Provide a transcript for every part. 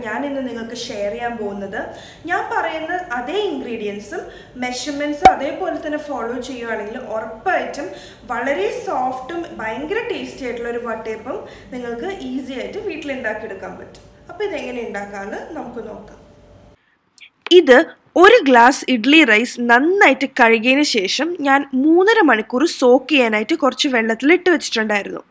ഞാൻ ഇന്ന് നിങ്ങൾക്ക് ഷെയർ ചെയ്യാൻ പോകുന്നത്. ഞാൻ പറയുന്ന അതേ ഇൻഗ്രീഡിയൻസും മെഷർമെൻറ്റ്സും അതേപോലെ തന്നെ ഫോളോ ചെയ്യുകയാണെങ്കിൽ ഉറപ്പായിട്ടും വളരെ സോഫ്റ്റും ഭയങ്കര ടേസ്റ്റി ആയിട്ടുള്ള ഒരു വട്ടയപ്പം നിങ്ങൾക്ക് ഈസി ആയിട്ട് വീട്ടിലുണ്ടാക്കിയെടുക്കാൻ പറ്റും. അപ്പോൾ ഇതെങ്ങനെ ഉണ്ടാക്കാമെന്ന് നമുക്ക് നോക്കാം. ഇത് ഒരു ഗ്ലാസ് ഇഡ്ലി റൈസ് നന്നായിട്ട് കഴുകിയതിന് ശേഷം ഞാൻ 3.5 മണിക്കൂർ സോക്ക് ചെയ്യാനായിട്ട് കുറച്ച് വെള്ളത്തിൽ ഇട്ട് വെച്ചിട്ടുണ്ടായിരുന്നു.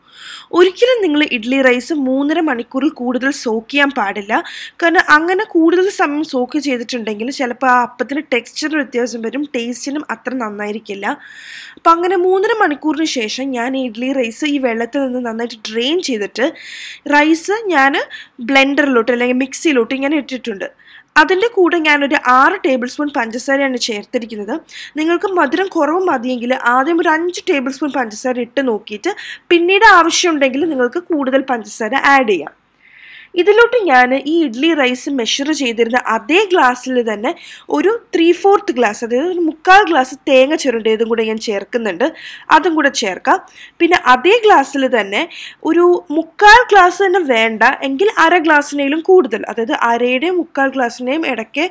ഒരിക്കലും നിങ്ങൾ ഇഡ്ലി റൈസ് 3.5 മണിക്കൂറിൽ കൂടുതൽ സോക്ക് ചെയ്യാൻ പാടില്ല. കാരണം അങ്ങനെ കൂടുതൽ സമയം സോക്ക് ചെയ്തിട്ടുണ്ടെങ്കിൽ ചിലപ്പോൾ ആ അപ്പത്തിന് ടെക്സ്ചറിന് വ്യത്യാസം വരും, ടേസ്റ്റിനും അത്ര നന്നായിരിക്കില്ല. അപ്പം അങ്ങനെ 3.5 മണിക്കൂറിന് ശേഷം ഞാൻ ഇഡ്ലി റൈസ് ഈ വെള്ളത്തിൽ നിന്ന് നന്നായിട്ട് ഡ്രെയിൻ ചെയ്തിട്ട് റൈസ് ഞാൻ ബ്ലെൻഡറിലോട്ട് അല്ലെങ്കിൽ മിക്സിയിലോട്ട് ഇങ്ങനെ ഇട്ടിട്ടുണ്ട്. അതിൻ്റെ കൂടെ ഞാനൊരു 6 ടേബിൾ സ്പൂൺ പഞ്ചസാരയാണ് ചേർത്തിരിക്കുന്നത്. നിങ്ങൾക്ക് മധുരം കുറവ് മതിയെങ്കിൽ ആദ്യം ഒരു 5 ടേബിൾ സ്പൂൺ പഞ്ചസാര ഇട്ട് നോക്കിയിട്ട് പിന്നീട് ആവശ്യമുണ്ടെങ്കിൽ നിങ്ങൾക്ക് കൂടുതൽ പഞ്ചസാര ആഡ് ചെയ്യാം. ഇതിലോട്ട് ഞാൻ ഈ ഇഡ്ലി റൈസ് മെഷർ ചെയ്തിരുന്ന അതേ ഗ്ലാസ്സിൽ തന്നെ ഒരു 3/4 ഗ്ലാസ്, അതായത് ഒരു 1/4 ഗ്ലാസ് തേങ്ങ ചുരണ്ടിയതും കൂടെ ഞാൻ ചേർക്കുന്നുണ്ട്. അതും കൂടെ ചേർക്കാം. പിന്നെ അതേ ഗ്ലാസ്സിൽ തന്നെ ഒരു 1/4 ഗ്ലാസ് തന്നെ വേണ്ട എങ്കിൽ 1/2 ഗ്ലാസ്സിനേലും കൂടുതൽ, അതായത് 1/2-യും 1/4 ഗ്ലാസ്സിനെയും ഇടയ്ക്ക്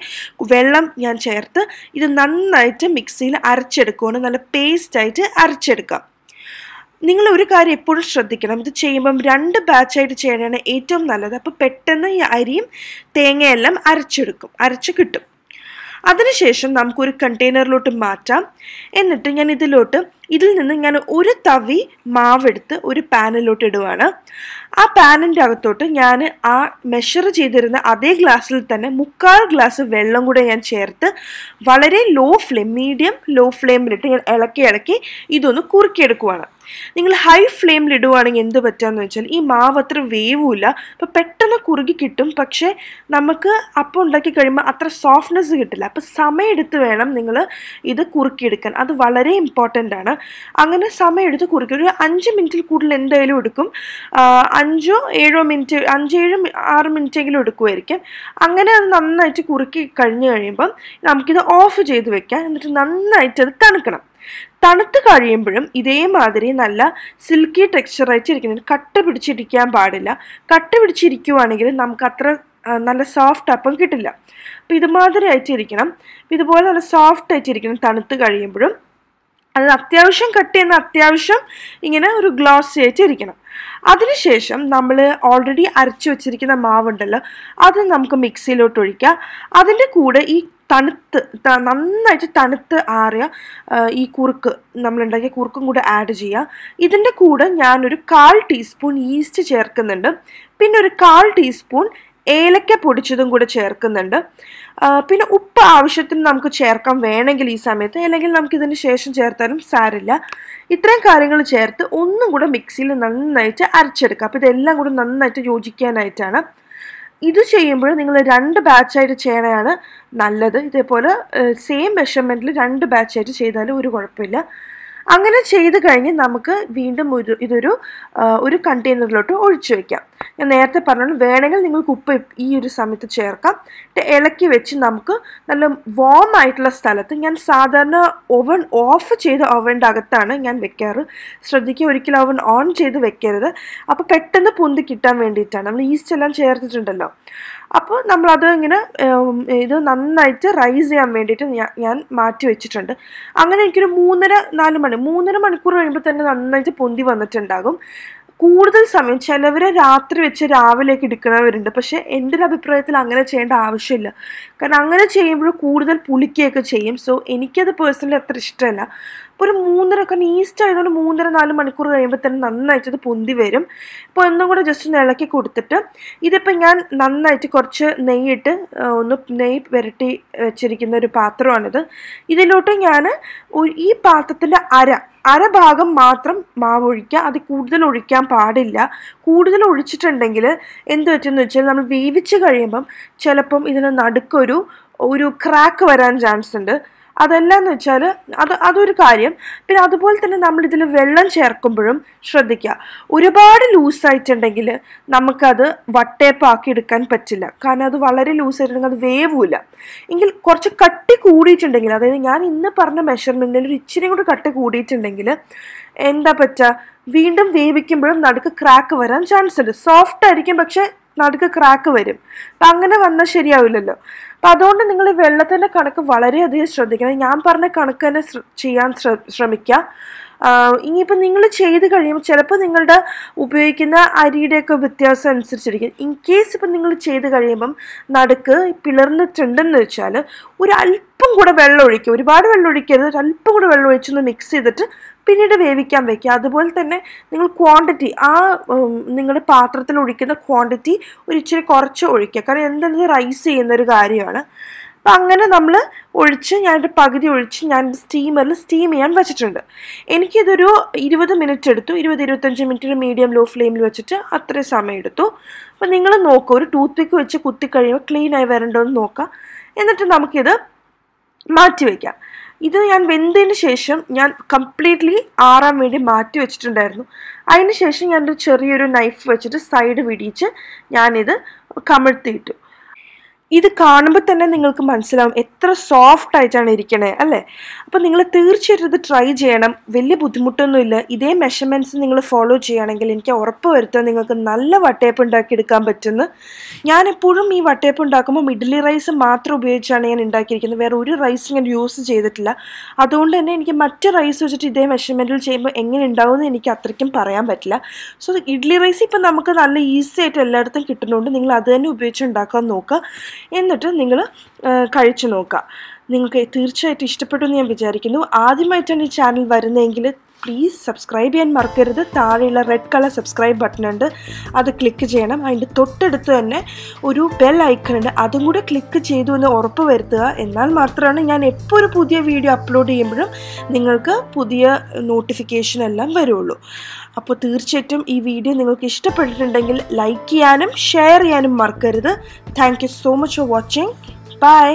വെള്ളം ഞാൻ ചേർത്ത് ഇത് നന്നായിട്ട് മിക്സിയിൽ അരച്ചെടുക്കുകയാണ്. നല്ല പേസ്റ്റായിട്ട് അരച്ചെടുക്കാം. നിങ്ങൾ ഒരു കാര്യം എപ്പോഴും ശ്രദ്ധിക്കണം, ഇത് ചെയ്യുമ്പം 2 ബാച്ചായിട്ട് ചെയ്യണതാണ് ഏറ്റവും നല്ലത്. അപ്പോൾ പെട്ടെന്ന് ഈ അരിയും തേങ്ങയെല്ലാം അരച്ച് കിട്ടും. അതിനുശേഷം നമുക്കൊരു കണ്ടെയ്നറിലോട്ട് മാറ്റാം. എന്നിട്ട് ഞാൻ ഇതിൽ നിന്ന് ഞാൻ ഒരു തവി മാവെടുത്ത് ഒരു പാനിലോട്ട് ഇടുവാണ്. ആ പാനിൻ്റെ അകത്തോട്ട് ഞാൻ ആ മെഷർ ചെയ്തിരുന്ന അതേ ഗ്ലാസ്സിൽ തന്നെ 1/4 ഗ്ലാസ് വെള്ളം കൂടെ ഞാൻ ചേർത്ത് വളരെ മീഡിയം ലോ ഫ്ലെയിമിലിട്ട് ഞാൻ ഇളക്കി ഇതൊന്ന് കുറുക്കിയെടുക്കുവാണ്. നിങ്ങൾ ഹൈ ഫ്ലെയിമിൽ ഇടുവാണെങ്കിൽ എന്ത് പറ്റാന്ന് വെച്ചാൽ ഈ മാവ് അത്ര വേവില്ല, അപ്പോൾ പെട്ടെന്ന് കുറുകി കിട്ടും. പക്ഷേ നമുക്ക് അപ്പം ഉണ്ടാക്കി കഴിയുമ്പോൾ അത്ര സോഫ്റ്റ്നെസ് കിട്ടില്ല. അപ്പോൾ സമയമെടുത്ത് വേണം നിങ്ങൾ ഇത് കുറുക്കിയെടുക്കാൻ. അത് വളരെ ഇമ്പോർട്ടൻ്റ് ആണ്. അങ്ങനെ സമയമെടുത്ത് കുറുക്കി ഒരു 5 മിനിറ്റിൽ കൂടുതൽ എന്തായാലും എടുക്കും. 5-7 മിനിറ്റ് 5-6 മിനിറ്റെങ്കിലും എടുക്കുമായിരിക്കും. അങ്ങനെ അത് നന്നായിട്ട് കുറുക്കി കഴിഞ്ഞ് കഴിയുമ്പം നമുക്കിത് ഓഫ് ചെയ്ത് വെക്കാം. എന്നിട്ട് നന്നായിട്ട് അത് തണുക്കണം. തണുത്ത് കഴിയുമ്പോഴും ഇതേമാതിരി നല്ല സിൽക്കി ടെക്സ്ചറായിട്ട് ഇരിക്കുന്നത്, കട്ട പിടിച്ചിരിക്കാൻ പാടില്ല. കട്ട പിടിച്ചിരിക്കുവാണെങ്കിൽ നമുക്ക് അത്ര നല്ല സോഫ്റ്റ് അപ്പം കിട്ടില്ല. അപ്പോൾ ഇതുമാതിരി ആയിട്ടിരിക്കണം. ഇതുപോലെ നല്ല സോഫ്റ്റ് ആയിട്ടിരിക്കണം തണുത്ത് കഴിയുമ്പോഴും. അത് അത്യാവശ്യം കട്ട് ചെയ്യുന്ന അത്യാവശ്യം ഇങ്ങനെ ഒരു ഗ്ലോസി ആയിട്ട് ഇരിക്കണം. അതിനുശേഷം നമ്മൾ ഓൾറെഡി അരച്ചു വെച്ചിരിക്കുന്ന മാവുണ്ടല്ലോ, അത് നമുക്ക് മിക്സിയിലോട്ട് ഒഴിക്കാം. അതിൻ്റെ കൂടെ ഈ നന്നായിട്ട് തണുത്ത് ആറിയ ഈ കുറുക്ക്, നമ്മളുണ്ടാക്കിയ കുറുക്കും കൂടെ ആഡ് ചെയ്യുക. ഇതിൻ്റെ കൂടെ ഞാനൊരു 1/4 ടീസ്പൂൺ ഈസ്റ്റ് ചേർക്കുന്നുണ്ട്. പിന്നെ ഒരു 1/4 ടീസ്പൂൺ ഏലക്ക പൊടിച്ചതും കൂടെ ചേർക്കുന്നുണ്ട്. പിന്നെ ഉപ്പ് ആവശ്യത്തിന് നമുക്ക് ചേർക്കാൻ വേണമെങ്കിൽ ഈ സമയത്ത്, അല്ലെങ്കിൽ നമുക്കിതിന് ശേഷം ചേർത്താലും സാരില്ല. ഇത്രയും കാര്യങ്ങൾ ചേർത്ത് ഒന്നും കൂടെ മിക്സിയിൽ നന്നായിട്ട് അരച്ചെടുക്കുക. അപ്പോൾ ഇതെല്ലാം കൂടെ നന്നായിട്ട് യോജിക്കാനായിട്ടാണ്. ഇത് ചെയ്യുമ്പോൾ നിങ്ങൾ 2 ബാച്ചായിട്ട് ചെയ്യണതാണ് നല്ലത്. ഇതേപോലെ സെയിം മെഷർമെൻറ്റിൽ 2 ബാച്ചായിട്ട് ചെയ്താലും ഒരു കുഴപ്പമില്ല. അങ്ങനെ ചെയ്ത് കഴിഞ്ഞ് നമുക്ക് വീണ്ടും ഒരു കണ്ടെയ്നറിലോട്ട് ഒഴിച്ചു വയ്ക്കാം. ഞാൻ നേരത്തെ പറഞ്ഞു, വേണമെങ്കിൽ നിങ്ങൾക്ക് ഉപ്പ് ഈ ഒരു സമയത്ത് ചേർക്കാം. ഇളക്കി വെച്ച് നമുക്ക് നല്ല വാം ആയിട്ടുള്ള സ്ഥലത്ത്, ഞാൻ സാധാരണ ഓവൻ ഓഫ് ചെയ്ത് ഓവൻ്റെ അകത്താണ് ഞാൻ വെക്കാറ്. ശ്രദ്ധിക്കുക, ഒരിക്കലും ഓവൻ ഓൺ ചെയ്ത് വെക്കരുത്. അപ്പോൾ പെട്ടെന്ന് പൊന്തി കിട്ടാൻ വേണ്ടിയിട്ടാണ്. നമ്മൾ ഈസ്റ്റ് എല്ലാം ചേർത്തിട്ടുണ്ടല്ലോ. അപ്പോൾ നമ്മളത് ഇങ്ങനെ ഇത് നന്നായിട്ട് റൈസ് ചെയ്യാൻ വേണ്ടിയിട്ട് ഞാൻ മാറ്റി വെച്ചിട്ടുണ്ട്. അങ്ങനെ എനിക്കൊരു 3.5 മണിക്കൂർ കഴിയുമ്പോൾ തന്നെ നന്നായിട്ട് പൊന്തി വന്നിട്ടുണ്ടാകും. കൂടുതൽ സമയം ചിലവർ രാത്രി വെച്ച് രാവിലേക്ക് എടുക്കുന്നവരുണ്ട്. പക്ഷേ എൻ്റെ ഒരു അഭിപ്രായത്തിൽ അങ്ങനെ ചെയ്യേണ്ട ആവശ്യമില്ല. കാരണം അങ്ങനെ ചെയ്യുമ്പോൾ കൂടുതൽ പുളിക്കുകയൊക്കെ ചെയ്യും. സോ എനിക്കത് പേഴ്സണലി അത്ര ഇഷ്ടമല്ല. അപ്പോൾ ഒരു കാരണം ഈസ്റ്റ് ആയതുകൊണ്ട് 3.5-4 മണിക്കൂർ കഴിയുമ്പോൾ തന്നെ നന്നായിട്ട് ഇത് പൊന്തി വരും. അപ്പോൾ ഒന്നും കൂടെ ജസ്റ്റ് ഒന്ന് ഇളക്കി കൊടുത്തിട്ട്, ഇതിപ്പോൾ ഞാൻ നന്നായിട്ട് കുറച്ച് നെയ്യിട്ട് നെയ്യ് പുരട്ടി വെച്ചിരിക്കുന്ന ഒരു പാത്രമാണിത്. ഇതിലോട്ട് ഞാൻ ഈ പാത്രത്തിൻ്റെ അര ഭാഗം മാത്രം മാവ് ഒഴിക്കുക. അത് കൂടുതൽ ഒഴിക്കാൻ പാടില്ല. കൂടുതൽ ഒഴിച്ചിട്ടുണ്ടെങ്കിൽ എന്ത് പറ്റുമെന്ന് വെച്ചാൽ നമ്മൾ വേവിച്ച് കഴിയുമ്പം ചിലപ്പം ഇതിന് നടുക്കൊരു ക്രാക്ക് വരാൻ ചാൻസ് ഉണ്ട്. അതെല്ലാന്ന് വെച്ചാൽ അതൊരു കാര്യം. പിന്നെ അതുപോലെ തന്നെ നമ്മളിതിൽ വെള്ളം ചേർക്കുമ്പോഴും ശ്രദ്ധിക്കുക. ഒരുപാട് ലൂസായിട്ടുണ്ടെങ്കിൽ നമുക്കത് വട്ടയപ്പാക്കി എടുക്കാൻ പറ്റില്ല. കാരണം അത് വളരെ ലൂസായിട്ടുണ്ടെങ്കിൽ അത് വേവില്ല. എങ്കിൽ കുറച്ച് കട്ടി കൂടിയിട്ടുണ്ടെങ്കിൽ, അതായത് ഞാൻ ഇന്ന് പറഞ്ഞ മെഷർമെൻറ്റിൽ ഒരു ഇച്ചിരി കൂടി കട്ടി കൂടിയിട്ടുണ്ടെങ്കിൽ എന്താ പറ്റുക, വീണ്ടും വേവിക്കുമ്പോഴും നടുക്ക് ക്രാക്ക് വരാൻ ചാൻസ് ഉണ്ട്. സോഫ്റ്റ് ആയിരിക്കും, പക്ഷെ നടുക്ക് ക്രാക്ക് വരും. അപ്പം അങ്ങനെ വന്നാൽ ശരിയാവില്ലല്ലോ. അപ്പം അതുകൊണ്ട് നിങ്ങൾ വെള്ളത്തിൻ്റെ കണക്ക് വളരെയധികം ശ്രദ്ധിക്കണം. ഞാൻ പറഞ്ഞ കണക്ക് തന്നെ ചെയ്യാൻ ശ്രമിക്കുക. ഇനിയിപ്പോൾ നിങ്ങൾ ചെയ്ത് കഴിയുമ്പോൾ ചിലപ്പോൾ നിങ്ങളുടെ ഉപയോഗിക്കുന്ന അരിയുടെയൊക്കെ വ്യത്യാസം അനുസരിച്ചിരിക്കും. ഇൻ കേസ് ഇപ്പം നിങ്ങൾ ചെയ്ത് കഴിയുമ്പം നടുക്ക് പിളർന്നിട്ടുണ്ടെന്ന് വെച്ചാൽ ഒരല്പം കൂടെ വെള്ളം ഒഴിക്കുക. ഒരുപാട് വെള്ളം ഒഴിക്കരുത്, ഒരല്പം കൂടെ വെള്ളം ഒഴിച്ചൊന്ന് മിക്സ് ചെയ്തിട്ട് പിന്നീട് വേവിക്കാൻ വയ്ക്കുക. അതുപോലെ തന്നെ നിങ്ങൾ ക്വാണ്ടിറ്റി നിങ്ങളുടെ പാത്രത്തിൽ ഒഴിക്കുന്ന ക്വാണ്ടിറ്റി ഇച്ചിരി കുറച്ച് ഒഴിക്കുക. കാരണം എന്തായാലും റൈസ് ചെയ്യുന്നൊരു കാര്യമാണ്. അപ്പം അങ്ങനെ നമ്മൾ ഞാനൊരു പകുതി ഒഴിച്ച് ഞാൻ സ്റ്റീമറിൽ സ്റ്റീം ചെയ്യാൻ വെച്ചിട്ടുണ്ട്. എനിക്കിതൊരു 20 മിനിറ്റ് എടുത്തു. 20-25 മിനിറ്റ് മീഡിയം ലോ ഫ്ലെയിമിൽ വെച്ചിട്ട് അത്രയും സമയം എടുത്തു. അപ്പം നിങ്ങൾ നോക്കുക, ഒരു ടൂത്ത് പിക്ക് വെച്ച് കുത്തി കഴിയുമ്പോൾ ക്ലീനായി വരണ്ടോ എന്ന് നോക്കുക. എന്നിട്ട് നമുക്കിത് മാറ്റി വയ്ക്കാം. ഇത് ഞാൻ വെന്തതിന് ശേഷം ഞാൻ കംപ്ലീറ്റ്ലി ആറാൻ വേണ്ടി മാറ്റി വെച്ചിട്ടുണ്ടായിരുന്നു. അതിന് ശേഷം ഞാനൊരു ചെറിയൊരു നൈഫ് വെച്ചിട്ട് സൈഡ് പിടിച്ച് ഞാനിത് കമിഴ്ത്തിയിട്ടു. ഇത് കാണുമ്പോൾ തന്നെ നിങ്ങൾക്ക് മനസ്സിലാവും എത്ര സോഫ്റ്റ് ആയിട്ടാണ് ഇരിക്കണേ അല്ലേ. അപ്പോൾ നിങ്ങൾ തീർച്ചയായിട്ടും ഇത് ട്രൈ ചെയ്യണം. വലിയ ബുദ്ധിമുട്ടൊന്നുമില്ല. ഇതേ മെഷർമെൻറ്റ്സ് നിങ്ങൾ ഫോളോ ചെയ്യുകയാണെങ്കിൽ എനിക്ക് ഉറപ്പ് വരുത്താൻ നിങ്ങൾക്ക് നല്ല വട്ടയപ്പം ഉണ്ടാക്കിയെടുക്കാൻ പറ്റുന്നു. ഞാൻ എപ്പോഴും ഈ വട്ടയപ്പം ഉണ്ടാക്കുമ്പോൾ ഇഡ്ഡലി റൈസ് മാത്രം ഉപയോഗിച്ചാണ് ഞാൻ ഉണ്ടാക്കിയിരിക്കുന്നത്. വേറെ ഒരു റൈസ് ഞാൻ യൂസ് ചെയ്തിട്ടില്ല. അതുകൊണ്ട് തന്നെ എനിക്ക് മറ്റ് റൈസ് വെച്ചിട്ട് ഇതേ മെഷർമെൻറ്റിൽ ചെയ്യുമ്പോൾ എങ്ങനെ ഉണ്ടാവുമെന്ന് എനിക്ക് അത്രയ്ക്കും പറയാൻ പറ്റില്ല. സോ ഇഡ്ഡലി റൈസ് ഇപ്പം നമുക്ക് നല്ല ഈസി ആയിട്ട് എല്ലായിടത്തും കിട്ടുന്നുണ്ട്. നിങ്ങൾ അത് തന്നെ ഉപയോഗിച്ച് ഉണ്ടാക്കാൻ നോക്കുക. എന്നിട്ട് നിങ്ങൾ കഴിച്ചു നോക്കുക. നിങ്ങൾക്ക് തീർച്ചയായിട്ടും ഇഷ്ടപ്പെട്ടു എന്ന് ഞാൻ വിചാരിക്കുന്നു. ആദ്യമായിട്ടാണ് ഈ ചാനൽ വരുന്നതെങ്കിൽ പ്ലീസ് സബ്സ്ക്രൈബ് ചെയ്യാൻ മറക്കരുത്. താഴെയുള്ള റെഡ് കളർ സബ്സ്ക്രൈബ് ബട്ടൺ ഉണ്ട്, അത് ക്ലിക്ക് ചെയ്യണം. അതിൻ്റെ തൊട്ടടുത്ത് തന്നെ ഒരു ബെൽ ഐക്കൺ ഉണ്ട്, അതും കൂടെ ക്ലിക്ക് ചെയ്തു എന്ന് ഉറപ്പ് വരുത്തുക. എന്നാൽ മാത്രമാണ് ഞാൻ എപ്പോൾ ഒരു പുതിയ വീഡിയോ അപ്ലോഡ് ചെയ്യുമ്പോഴും നിങ്ങൾക്ക് പുതിയ നോട്ടിഫിക്കേഷൻ എല്ലാം വരുള്ളൂ. അപ്പോൾ തീർച്ചയായിട്ടും ഈ വീഡിയോ നിങ്ങൾക്ക് ഇഷ്ടപ്പെട്ടിട്ടുണ്ടെങ്കിൽ ലൈക്ക് ചെയ്യാനും ഷെയർ ചെയ്യാനും മറക്കരുത്. Thank you so much for watching. By.